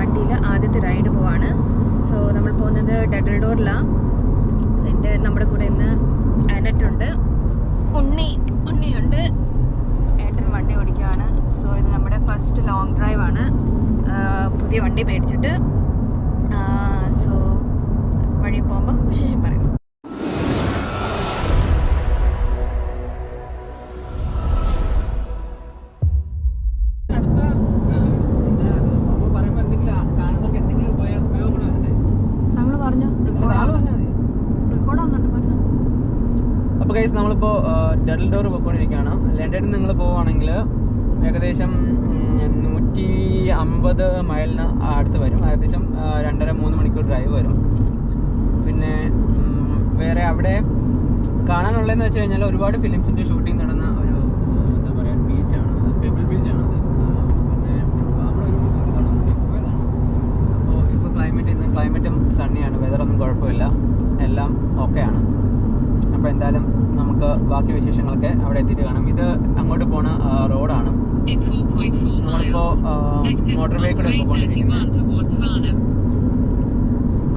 വണ്ടിയിൽ ആദ്യത്തെ റൈഡ് പോവാണ്. സോ നമ്മൾ പോകുന്നത് ഡഡിൽഡോറിലാണ്. സോ നമ്മുടെ കൂടെ ഇന്ന് ആനറ്റുണ്ട്, ഉണ്ണിയുണ്ട്, ഏട്ടൻ വണ്ടി ഓടിക്കുകയാണ്. സോ ഇത് നമ്മുടെ ഫസ്റ്റ് ലോങ് ഡ്രൈവാണ് പുതിയ വണ്ടി മേടിച്ചിട്ട്. സോ വഴി പോകുമ്പം വിശേഷം പറയും. അപ്പോൾ ഗൈസ് നമ്മളിപ്പോൾ ഡഡിൽ ഡോർ പോയിക്കൊണ്ടിരിക്കുകയാണ്. ലണ്ടനിൽ നിങ്ങൾ പോവുകയാണെങ്കിൽ ഏകദേശം 150 മൈലിന് അടുത്ത് വരും. ഏകദേശം 2.5-3 മണിക്കൂർ ഡ്രൈവ് വരും. പിന്നെ വേറെ അവിടെ കാണാനുള്ളതെന്ന് വെച്ച് കഴിഞ്ഞാൽ ഒരുപാട് ഫിലിംസിൻ്റെ ഷൂട്ടിംഗ് നടന്ന ഒരു എന്താ പറയുക ബീച്ചാണ്, പെബിൾ ബീച്ചാണത്. പിന്നെ നമ്മളൊരു പോയതാണ്. അപ്പോൾ ഇപ്പോൾ ക്ലൈമറ്റും സണ്ണിയാണ്, വെതറൊന്നും കുഴപ്പമില്ല, എല്ലാം ഓക്കെയാണ്. അപ്പോൾ എന്തായാലും നമുക്ക് ബാക്കി വിശേഷങ്ങളൊക്കെ അവിടെ എത്തിയിട്ട് കാണാം. ഇത് അങ്ങോട്ട് പോണ റോഡാണ്. നമ്മളിപ്പോൾ മോട്ടോർ വേ കൂടെ പോയിക്കൊണ്ടിരിക്കുന്നത്.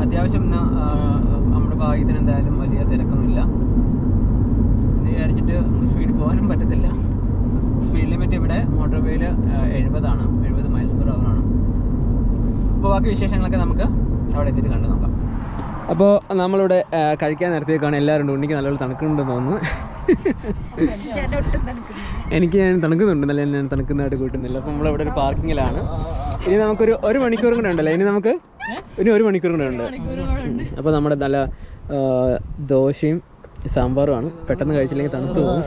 അത്യാവശ്യം ഇന്ന് നമ്മുടെ ഭാഗ്യത്തിന് എന്തായാലും വലിയ തിരക്കൊന്നുമില്ല എന്ന് വിചാരിച്ചിട്ട് നമുക്ക് സ്പീഡിൽ പോകാനും പറ്റത്തില്ല. സ്പീഡ് ലിമിറ്റ് ഇവിടെ മോട്ടോർ വേയിൽ 70 മൈൽസ് പെർ അവർ ആണ്. അപ്പോൾ ബാക്കി വിശേഷങ്ങളൊക്കെ നമുക്ക് അവിടെ എത്തിയിട്ട് കണ്ടു നോക്കാം. അപ്പോൾ നമ്മളിവിടെ കഴിക്കാൻ നേരത്തേക്കാണ് എല്ലാവരും ഉണ്ട്. ഉണ്ണിക്ക് നല്ലപോലെ തണുക്കുന്നുണ്ടെന്ന് തോന്നുന്നു. എനിക്ക് ഞാൻ തണുക്കുന്നുണ്ട്, നല്ല ഞാൻ തണുക്കുന്നതായിട്ട് കൂട്ടുന്നില്ല. അപ്പോൾ നമ്മളിവിടെ ഒരു പാർക്കിങ്ങിലാണ്. ഇനി നമുക്കൊരു 1 മണിക്കൂർ കൂടെ ഉണ്ടല്ലോ. ഇനി നമുക്ക് ഇനി 1 മണിക്കൂർ കൂടെ ഉണ്ട്. അപ്പോൾ നമ്മുടെ നല്ല ദോശയും സാമ്പാറുമാണ്. പെട്ടെന്ന് കഴിച്ചില്ലെങ്കിൽ തണുത്തു പോകും.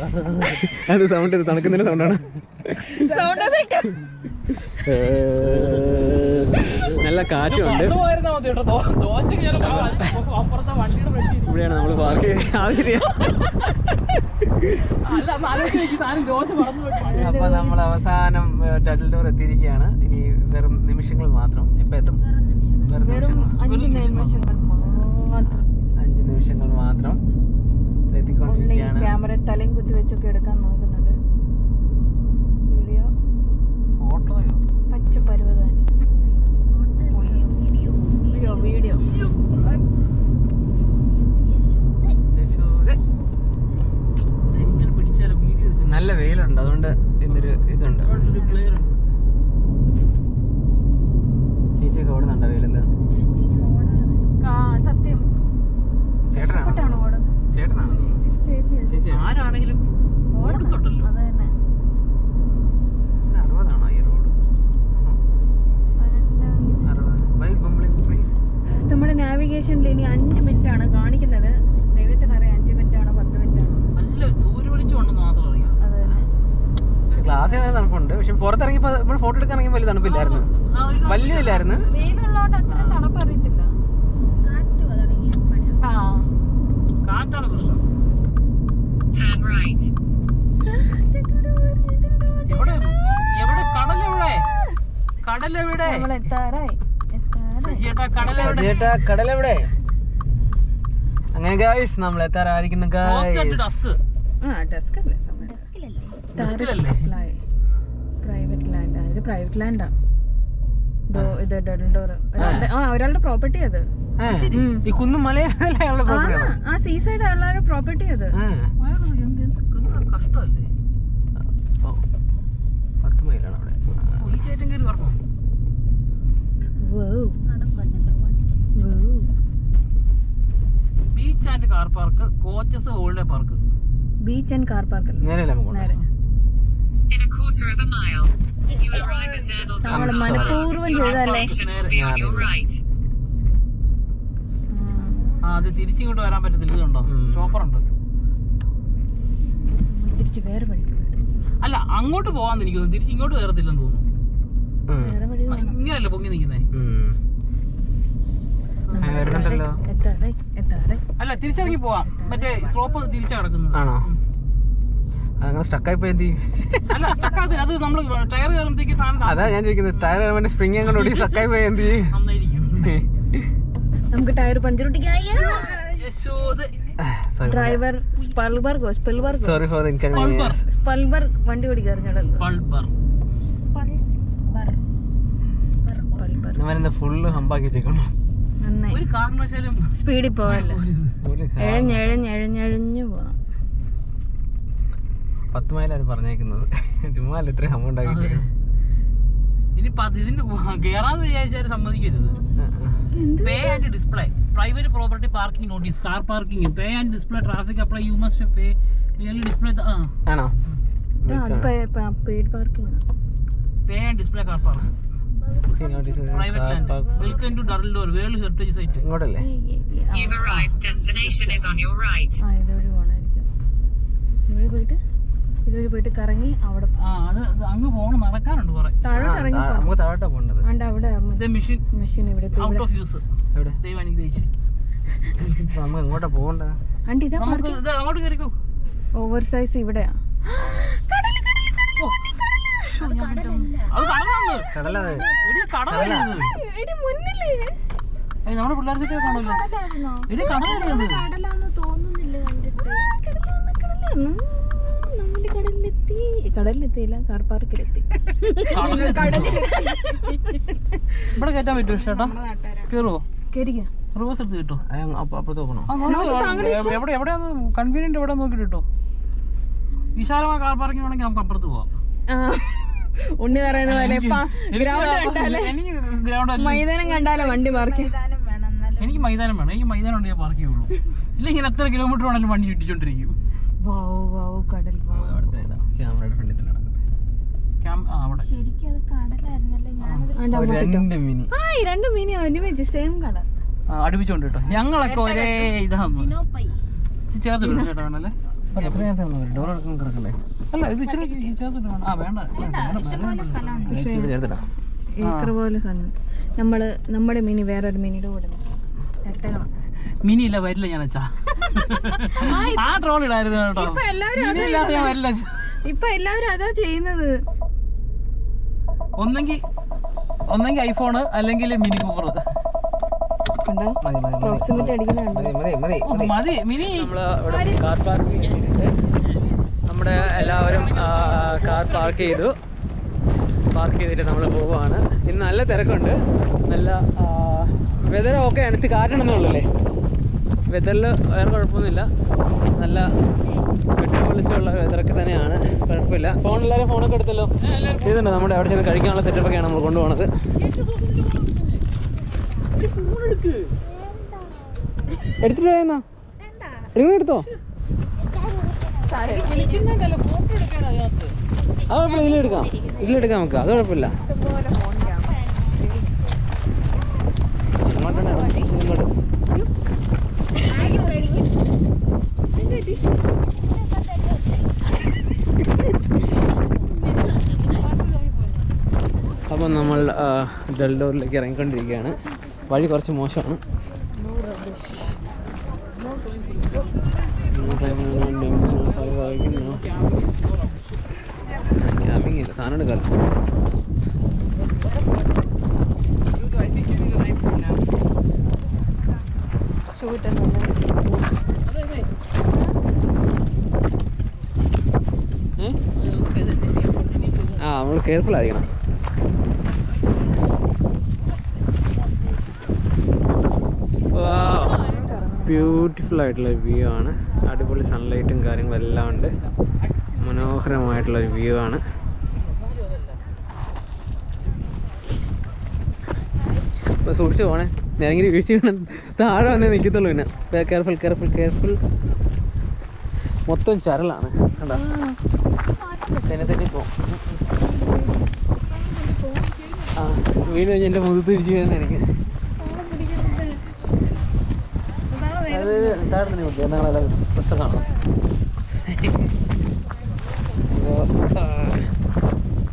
അത് സൗണ്ട് തണുക്കുന്നതിൻ്റെ സൗണ്ടാണ്. നല്ല കാറ്റുണ്ട്. ഇവിടെയാണ് നമ്മൾ പാർക്ക് ചെയ്ത് ആവശ്യമില്ല. അപ്പൊ നമ്മൾ അവസാനം ഡഡിൽ ഡോർ എത്തിയിരിക്കുകയാണ്. ഇനി വെറും നിമിഷങ്ങൾ മാത്രം. ഇപ്പൊ എത്തും. വെറും 5 നിമിഷങ്ങൾ മാത്രം എത്തിക്കൊണ്ടിരിക്കുകയാണ്. ക്യാമറ തലയും കുത്തി വെച്ചൊക്കെ എടുക്കാൻ നോക്കുന്നുണ്ട്. വീഡിയോ ഫോട്ടോയോ പച്ച പരുവതാനി വീഡിയോ നല്ല വെയിലുണ്ട്, അതുകൊണ്ട് എന്തൊരു ഇതുണ്ട്. ചേച്ചിയൊക്കെ ഓടുന്നുണ്ടോ വെയിലെന്താ? സത്യം ചേട്ടനാണോ? ചേട്ടനാണോ? ചേച്ചി ആരാണെങ്കിലും ഓടുന്നുണ്ടല്ലോ. 60 ഈ റോഡ്. നമ്മുടെ നാവിഗേഷനിൽ ഇനി 5 മിനിറ്റ് ആണ് കാണിക്കുന്നത്. ദൈവത്തിന് അറിയാം 5 മിനിറ്റ് ആണോ 10 മിനിറ്റ് ആണോ. നല്ല സൂര്യ വെളിച്ചമുണ്ടെന്ന് മാത്രം അറിയാം. പക്ഷെ ക്ലാസ് തണുപ്പുണ്ട്. പക്ഷെ പുറത്തിറങ്ങിയപ്പോൾ നമ്മൾ ഫോട്ടോ എടുക്കാൻ ഇറങ്ങിയപ്പോൾ വലിയ തണുപ്പില്ലായിരുന്നു, വലിയതില്ലായിരുന്നു. വെയിലുള്ളതുകൊണ്ട് അത്ര തണുപ്പ് അറിയത്തില്ല. കാറ്റാണ് പ്രശ്നം. കടലെവിടെ? കടലെവിടെ? അങ്ങനെ ഗായ്സ് നമ്മൾ എത്താറായിരിക്കുന്നു. പ്രൈവറ്റ് ലാൻഡാ ഇത് ഡഡിൽ ഡോർ. ഒരാളുടെ പ്രോപ്പർട്ടി അത്. ഈ കുന്നും മലയും ആ സീ സൈഡ് ഉള്ള പ്രോപ്പർട്ടി അത്. കഷ്ടല്ലേ? 10 മൈലാണ് അവിടെ. Beach and car park, coaches holiday park. Beach and car park നേരെയല്ലേ നമുക്ക്? നമ്മള് മനഃപൂർവ്വം ചെയ്തല്ലേ. അത് തിരിച്ചിങ്ങോട്ട് വരാൻ പറ്റത്തില്ല. ഇതുണ്ടോ സ്റ്റോപ്പർ ഉണ്ട്. തിരിച്ച് വേറെ വഴി അല്ല, അങ്ങോട്ട് പോവാന്ന് എനിക്ക് തോന്നുന്നു. തിരിച്ച് ഇങ്ങോട്ട് കയറത്തില്ലെന്ന് തോന്നുന്നു. ഇങ്ങനല്ലേ പൊങ്ങി നിൽക്കുന്നേ? അല്ല, തിരിച്ചിറങ്ങി പോവാം. മറ്റേ സ്ലോപ്പ് തിരിച്ചാ കിടക്കുന്നത്. ആണോ? അതങ്ങനെ സ്റ്റക്കായി പോയി എന്ത് ചെയ്യും? അല്ല, സ്റ്റക്കാകത്തില്ല. അത് നമ്മൾ ടയർ കയറുമ്പോഴത്തേക്ക് സാധനം. അതാ ഞാൻ ചോദിക്കുന്നത്. ടയർ കയറുമ്പോൾ സ്പ്രിങ് അങ്ങോട്ട് സ്റ്റക്കായി പോയി എന്ത് ചെയ്യും? നമുക്ക് tyre puncture driver sorry for inconvenience. സ്പൾബർഗ് വണ്ടി ഓടിക്കാറുണ്ട്. അവനെന്താ ഫുള്ള് ഹമ്പാക്കി വെച്ചേക്കണം. ഒരു കാരണവശാലും സ്പീഡിൽ പോവല്ലേ, എഴഞ്ഞെഴഞ്ഞെഴഞ്ഞെഴഞ്ഞു പോവാം. 10 മൈലാണ് പറഞ്ഞേക്കുന്നത്. ചുമ്മാ അല്ല ഇത്രയും ഹമ്പ് ഉണ്ടാക്കി. ഇനി ഇതിന്റെ കേറാന്ന് വിചാരിച്ചാൽ സമ്മതിക്കരുത്. Pay and display private property parking notice car parking pay and display traffic apply you must pay really display ആണോ paid parking pay and display car park private land welcome to Durdle Door world heritage site. ഇങ്ങോട്ടല്ലേ? You've arrived. Destination is on your right. ഇതുവഴി പോകണമായിരിക്കും. ഇതുവഴി പോയിട്ട് കറങ്ങി അവിടെ അത് അങ്ങ് പോകണം, നടക്കാനുണ്ട് കുറെ. താഴോട്ട് ഇറങ്ങി നമുക്ക് താഴോട്ടാ പോകേണ്ടത്. അവിടെ മെഷീൻ ഇവിടെ ഔട്ട് ഓഫ് യൂസ്. എവിടെ ദൈവം അനുഗ്രഹിച്ച് നമ്മൾ എങ്ങോട്ടാ പോകേണ്ടത്? ആണ്ടി ഇതാ നമുക്ക് അങ്ങോട്ട് കയറിക്കോ. ഓവർ സൈസ് ഇവിടെയാ. അത് കടലാണ്. കടലത് കടലാണ് നമ്മുടെ പിള്ളേർക്ക് കാണുമല്ലോ. എടി കടലാണ്. കടലിലെത്തിയില്ല, കാർ പാർക്കിലെത്തി. ഇവിടെ കയറ്റാൻ പറ്റുമോ ചേട്ടാ? കേറുവോ? കേറിക്കോ. റിവേഴ്സ് എടുത്ത് കിട്ടോ? അപ്പുറത്ത് പോകണം. എവിടെയാന്ന് കൺവീനിയന്റ് എവിടെ നോക്കിട്ട് കിട്ടോ? വിശാലമായ കാർ പാർക്കിംഗ് വേണമെങ്കിൽ നമുക്ക് അപ്പുറത്ത് പോവാം. ഉണ്ണി പറയുന്ന പോലെ മൈതാനം കണ്ടാലോ വണ്ടി പാർക്ക്. എനിക്ക് മൈതാനം വേണം. എനിക്ക് മൈതാനം ഉണ്ടെങ്കിൽ പാർക്ക് ചെയ്യുള്ളൂ. ഇല്ല ഇങ്ങനെ എത്ര കിലോമീറ്റർ വേണമെങ്കിലും വണ്ടി ഇട്ടിച്ചോണ്ടിരിക്കും. കടൽ ക്യാമറയുടെ ഫ്രണ്ടിൽ തന്നെ രണ്ട് മീനി ഒരുമിച്ച് സെയിം കട അടുപ്പിച്ചോണ്ട് കേട്ടോ. ഞങ്ങളൊക്കെ ഒരേ ഇതാണ് ചേർത്തിട്ടുണ്ട് ചേട്ടാ. വേണല്ലേ? ഡോർ എടുക്കാൻ കിടക്കണ്ടേ? അല്ല ഇത് ഇച്ചിരി ചേർത്തിട്ട് വേണം. വേണ്ട ഏക്കർ പോലെ സാധനം. നമ്മുടെ മിനി വേറൊരു മിനിയുടെ കൂടെ മിനി ഇല്ല വരില്ല ഞാൻ അച്ഛാ. ആ ട്രോൾ ഇടായിരുന്നു കേട്ടോ. മിനി ഇല്ലാതെ ഞാൻ വരില്ല. ഇപ്പൊ എല്ലാവരും അതാ ചെയ്യുന്നത്. ഒന്നെങ്കിൽ ഐഫോണ് അല്ലെങ്കിൽ മിനി കൂപ്പർ. പ്രോക്സിമിറ്റി അടിക്കുന്നുണ്ട്. മതി മിനി. നമ്മള് കാർ പാർക്കിംഗ് നമ്മുടെ എല്ലാവരും കാർ പാർക്ക് ചെയ്തിട്ട് നമ്മൾ പോവുകയാണ്. ഇന്ന് നല്ല തിരക്കുണ്ട്. നല്ല വെതർ ഓക്കെ ആണ്. കാറ്റണമെന്നുള്ളല്ലേ? വെതറിൽ വേറെ കുഴപ്പമൊന്നുമില്ല. നല്ല വെട്ടിപ്പൊളിച്ചുള്ള വെതറൊക്കെ തന്നെയാണ്. കുഴപ്പമില്ല. എല്ലാവരും ഫോണൊക്കെ എടുത്തല്ലോ. ഇതുണ്ട് നമ്മുടെ അവിടെ ചെന്ന് കഴിക്കാനുള്ള സെറ്റപ്പൊക്കെയാണ് നമ്മൾ കൊണ്ടുപോകുന്നത്. എടുത്തിട്ട് പോയെന്നാ എടുത്തോ? അത് കുഴപ്പമില്ല. ഇതിലെടുക്കാം നമുക്ക്. അത് കുഴപ്പമില്ല. ഇങ്ങോട്ട് അപ്പം നമ്മൾ ഡൽഡോറിലേക്ക് ഇറങ്ങിക്കൊണ്ടിരിക്കുകയാണ്. വഴി കുറച്ച് മോശമാണ്. ക്യാമ്പിങ്ങില്ല, സാധനം എടുക്കാമല്ലോ. നമ്മൾ കെയർഫുൾ ആയിരിക്കണം. ബ്യൂട്ടിഫുൾ ആയിട്ടുള്ള വ്യൂ ആണ്. അടിപൊളി സൺലൈറ്റും കാര്യങ്ങളും എല്ലാം ഉണ്ട്. മനോഹരമായിട്ടുള്ളൊരു വ്യൂ ആണ്. ഇപ്പോൾ സൂക്ഷിച്ച് പോകണേ. ഇറങ്ങി വീഴ്ച താഴെ വന്നേ നിൽക്കത്തുള്ളൂ. പിന്നെ കെയർഫുൾ. മൊത്തം ചരലാണ്. കണ്ടോ? തന്നെ പോകും. വീട് കഴിഞ്ഞ് എൻ്റെ മുഖത്ത് തിരിച്ചു വീഴുന്ന എനിക്ക്. അത് താഴെ തന്നെ നോക്കി ഞങ്ങളെല്ലാം സ്വസ്ഥ കാണാം.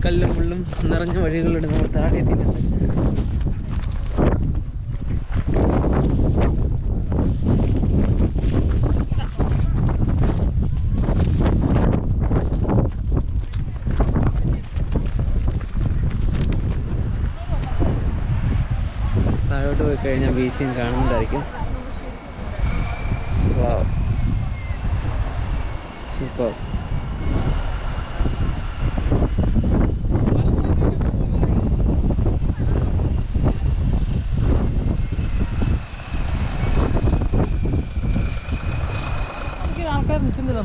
കല്ലും മുള്ളും നിറഞ്ഞ വഴികളുണ്ട്. നമ്മൾ താഴെ എത്തിയിട്ടുണ്ട്. താഴോട്ട് പോയി കഴിഞ്ഞാൽ ബീച്ചും കാണുന്നുണ്ടായിരിക്കും. സൂപ്പർ.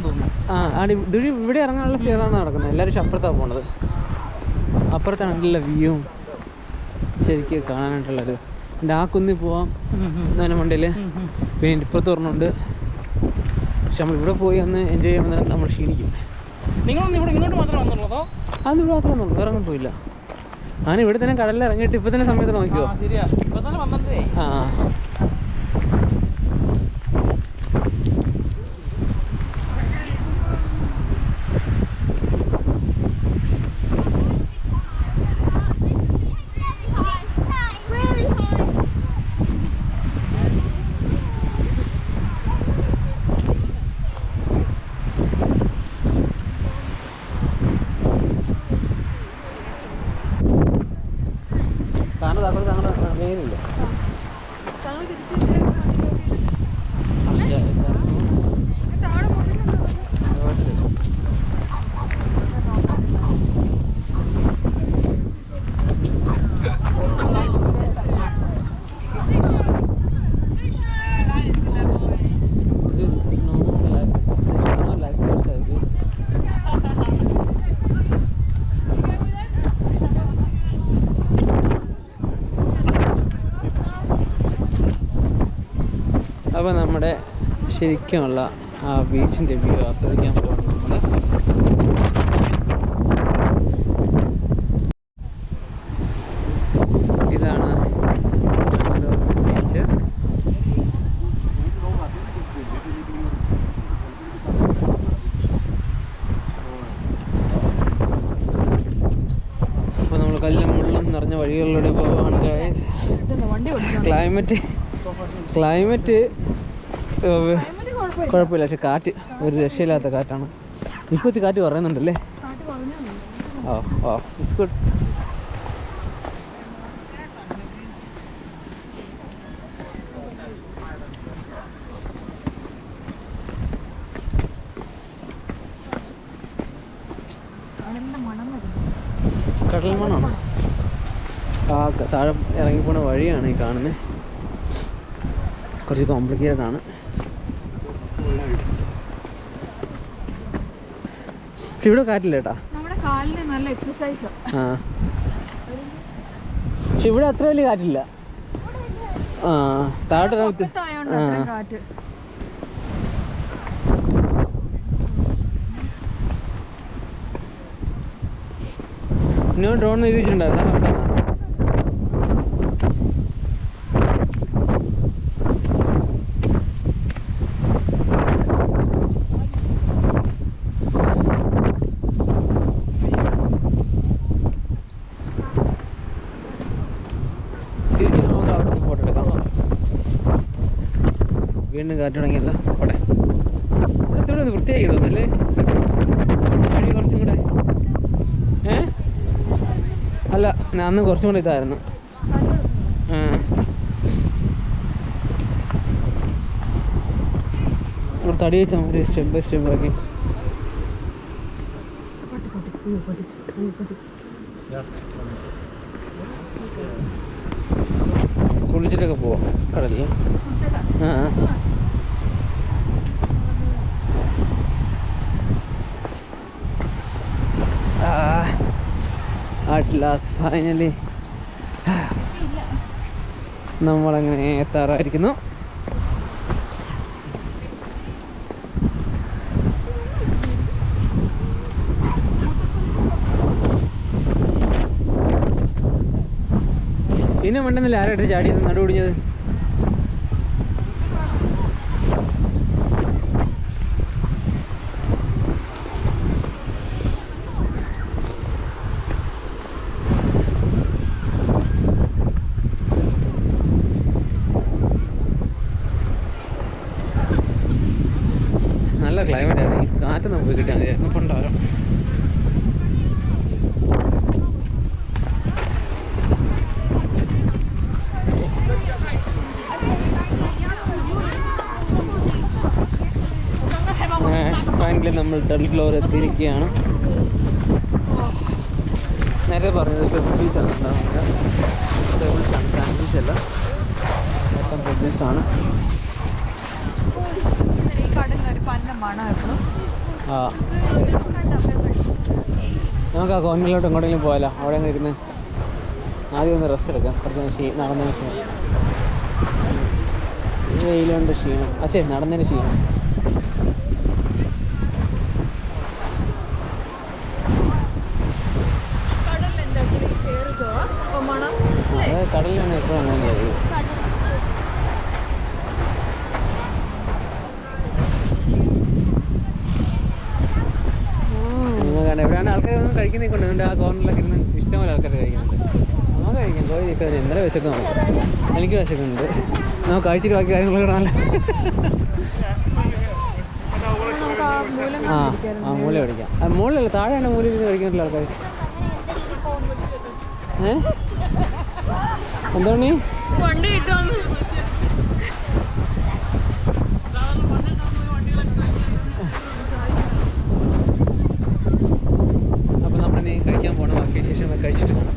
ആണെന്ന് തോന്നുന്നു. ഇവിടെ ഇറങ്ങാനുള്ള സ്റ്റേറാണ് നടക്കുന്നത്. എല്ലാവരും അപ്പുറത്താണ് പോണത്. അപ്പുറത്താണ് നല്ല വ്യൂവും ശരിക്കും കാണാനായിട്ടുള്ളത്. എൻ്റെ ആ കുന്നിൽ പോവാം മണ്ടയിൽ. പിന്നെ ഇപ്പുറത്ത് പറഞ്ഞുണ്ട്. പക്ഷെ നമ്മളിവിടെ പോയി ഒന്ന് എൻജോയ് ചെയ്യുമ്പോൾ നമ്മൾ ക്ഷീണിക്കും. നിങ്ങളൊന്ന് ഇവിടെ ഇങ്ങോട്ട് മാത്രമേ വന്നുള്ളൂ? അതിവിടെ മാത്രമേ വന്നുള്ളൂ, വേറെ ഒന്നും പോയില്ല. ഞാൻ ഇവിടെ തന്നെ കടലിൽ ഇറങ്ങിയിട്ട് ഇപ്പം തന്നെ സമയത്ത് നോക്കിയോ? ശരിയാ, ഇപ്പം തന്നെ 12. വേനില്ല. അപ്പോൾ നമ്മുടെ ശരിക്കുമുള്ള ആ ബീച്ചിൻ്റെ വ്യൂ ആസ്വദിക്കാൻ പോകണം നമ്മൾ. ഇതാണ് ബീച്ച്. അപ്പോൾ നമ്മൾ കല്ലും മുള്ളും നിറഞ്ഞ വഴികളിലൂടെ പോവുകയാണ് ഗൈസ്. ക്ലൈമറ്റ് കുഴപ്പമില്ല, പക്ഷെ കാറ്റ് ഒരു രക്ഷയില്ലാത്ത കാറ്റാണ്. ഇപ്പോഴത്തെ കാറ്റ് പറയുന്നുണ്ടല്ലേ? It's good. കടൽ മണമാണ്. താഴെ ഇറങ്ങിപ്പോണ വഴിയാണ് ഈ കാണുന്നത്. കുറച്ച് കോംപ്ലിക്കേറ്റഡ് ആണ്. ഇവിടെ കാറ്റില്ല കേട്ടാ. പക്ഷെ ഇവിടെ അത്ര വലിയ കാറ്റില്ല. താഴോട്ട് ഇന്നോ ഡ്രോൺ നിരീക്ഷിച്ചിട്ടുണ്ടായിരുന്നു. വീണ്ടും കാറ്റ് തുടങ്ങിയല്ല. പോട്ടെ, ഇവിടെ ഒന്ന് വൃത്തിയാക്കി തോന്നല്ലേ വഴി കുറച്ചും കൂടെ. അല്ല, അന്ന് കുറച്ചും കൂടെ ഇതായിരുന്നു. ഇവിടെ തടി വെച്ചാൽ മതി, സ്റ്റെപ്പ് ബൈ സ്റ്റെപ്പ് ആക്കി. കുളിച്ചിട്ടൊക്കെ പോവാം കടലിൽ. അറ്റ് ലാസ്റ്റ് ഫൈനലി നമ്മളങ്ങനെ എത്താറായിരിക്കുന്നു. ഇനി മണ്ടെന്നില്ല ആരായിട്ട് ചാടിയത് നടുപിടിഞ്ഞത്? നല്ല ക്ലൈമറ്റ് ആണ്. ഈ കാറ്റ് നമുക്ക് കിട്ടിയാൽ മതിയായിരുന്നു. കൊണ്ടുവരാം. ഫൈനലി നമ്മൾ ഡർഡിൽ എത്തിയിരിക്കുകയാണ്. നേരത്തെ പറഞ്ഞത് പെബിൾ ബീച്ചാണ് ഉണ്ടാവുക. പെബിൾസാണ്, സാൻഡ് ബീച്ചല്ല, മൊത്തം പെബിൾസാണ്. ഒരു പന്ന മണം എപ്പോഴും. ആ നമുക്ക് ആ കോർണറിലോട്ട് എങ്ങോട്ടെങ്കിലും പോയാലോ? അവിടെ അങ്ങനെ ഇരുന്ന് ആദ്യം ഒന്ന് റെസ്റ്റ് എടുക്കാം. കുറച്ച് നടന്നതിന് ക്ഷീണം, വെയിലുണ്ട് ക്ഷീണം, ശരി നടന്നതിന് ക്ഷീണം. അത് കടലിലാണ് എപ്പോഴും അങ്ങനെ കഴിയും. എവിടെയാണ് ആൾക്കാരൊന്നും കഴിക്കുന്നേ കൊണ്ടുണ്ട്. ആ കോർണറിലൊക്കെ ഇരുന്ന് ഇഷ്ടംപോലെ ആൾക്കാർ കഴിക്കുന്നുണ്ട്. നമുക്ക് കഴിക്കാം, പോയി നിൽക്കുന്നത്. ഇന്നലെ വിശക്കും നമുക്ക്. എനിക്ക് വിശക്കുന്നുണ്ട്. നമുക്ക് കഴിച്ചിട്ട് ബാക്കി കാര്യങ്ങളൊക്കെ നല്ല. ആ മൂല പിടിക്കാം. മുകളിലല്ല, താഴെയാണ് മൂല ഇരുന്ന് കഴിക്കുന്നില്ല ആൾക്കാർ. എന്താണ് വണ്ടി കിട്ടുമെന്ന് അപ്പം നമ്മളിനി കഴിക്കാൻ പോകണം. ബാക്കി ശേഷം കഴിച്ചിട്ട് പോകണം.